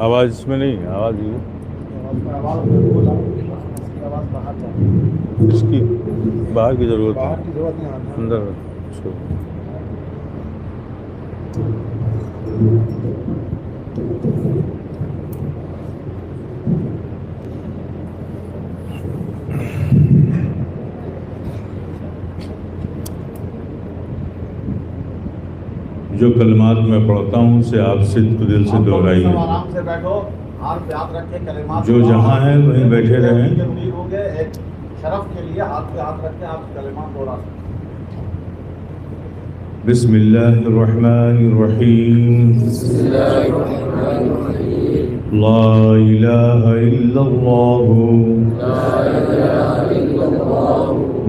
آواز اس میں نہیں، آواز یہ اس کی باہر کی ضرورت ہے، اندر اس کو جو کلمات میں پڑھتا ہوں اسے آپ صدق دل سے دہرائیے، جو جہاں ہیں وہیں بیٹھے رہیں۔ شرف کے لیے ہاتھ پہ ہاتھ رکھ کے آپ کلمات دوہرا سکتے ہیں۔ بسم اللہ الرحمن الرحیم، لا الہ الا اللہ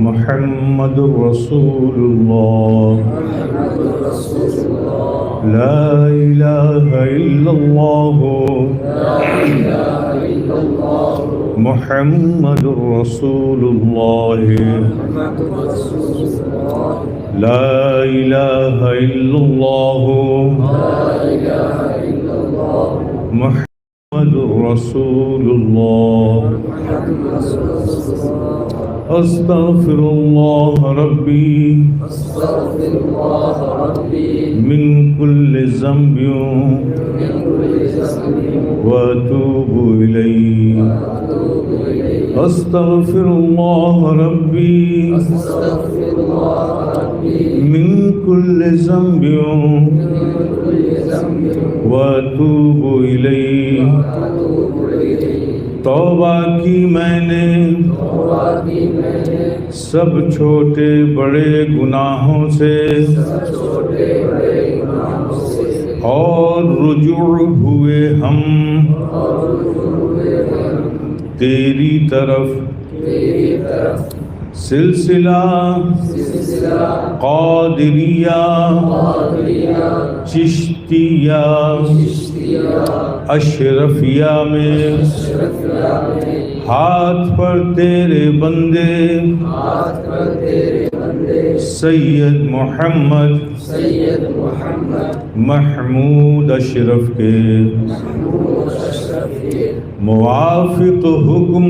محمد رسول اللہ، لا الہ الا اللہ محمد رسول اللہ، لا الہ الا اللہ محمد رسول اللہ، استغفر اللہ ربی من کل ذنب واتوب الیہ، استغفر اللہ ربی من کل ذنب واتوب الیہ۔ توبہ کی میں نے سب چھوٹے بڑے گناہوں سے، اور رجوع ہوئے ہم تیری طرف، سلسلہ قادریہ چشتیہ اشرفیہ میں ہاتھ پر تیرے بندے سید محمد محمود اشرف کے موافق حکم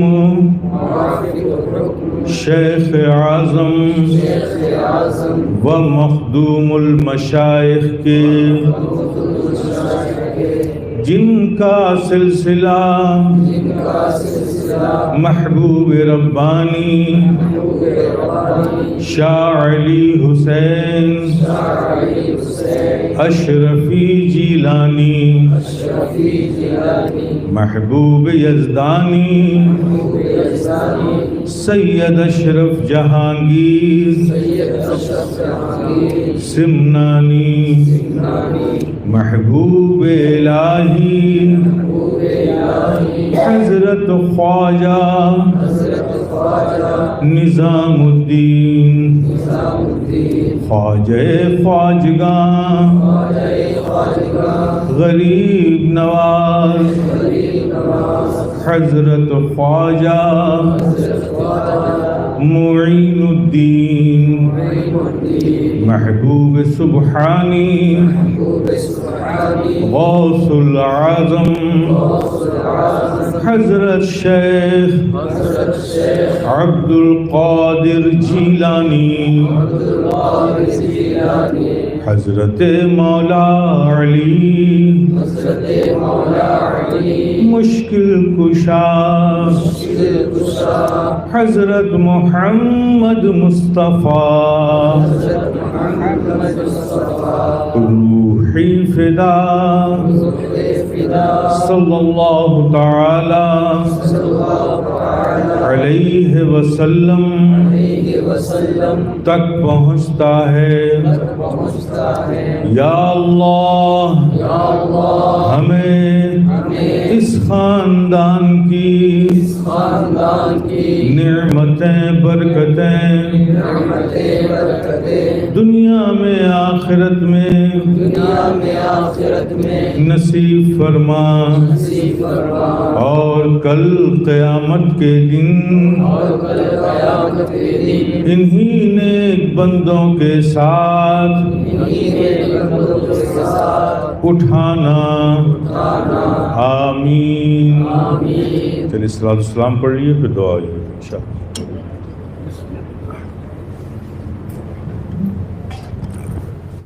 شیخ اعظم و مخدوم المشائخ کے، جن کا سلسلہ محبوب ربانی شاہ علی حسین اشرفی جیلانی محبوب یزدانی سید اشرف جہانگیر سمنانی محبوب الہی حضرت خواجہ نظام الدین خواجہ خواجگاں غریب نواز حضرت خواجہ معین الدین محبوب سبحانی غوث العظم حضرت شیخ عبد القادر جیلانی حضرت مولا علی مشکل کشا حضرت محمد مصطفیٰ روحی فدا صلی اللہ تعالی علیہ وسلم تک پہنچتا ہے۔ یا اللہ ہمیں اس خاندان کی نعمتیں برکتیں دنیا میں آخرت میں نصیب فرما، اور کل قیامت کے دن انہی نیک بندوں کے ساتھ اٹھانا آمین. چلیے صلاۃ السلام پڑھ لیے پھر دعا ہوئی انشاءاللہ.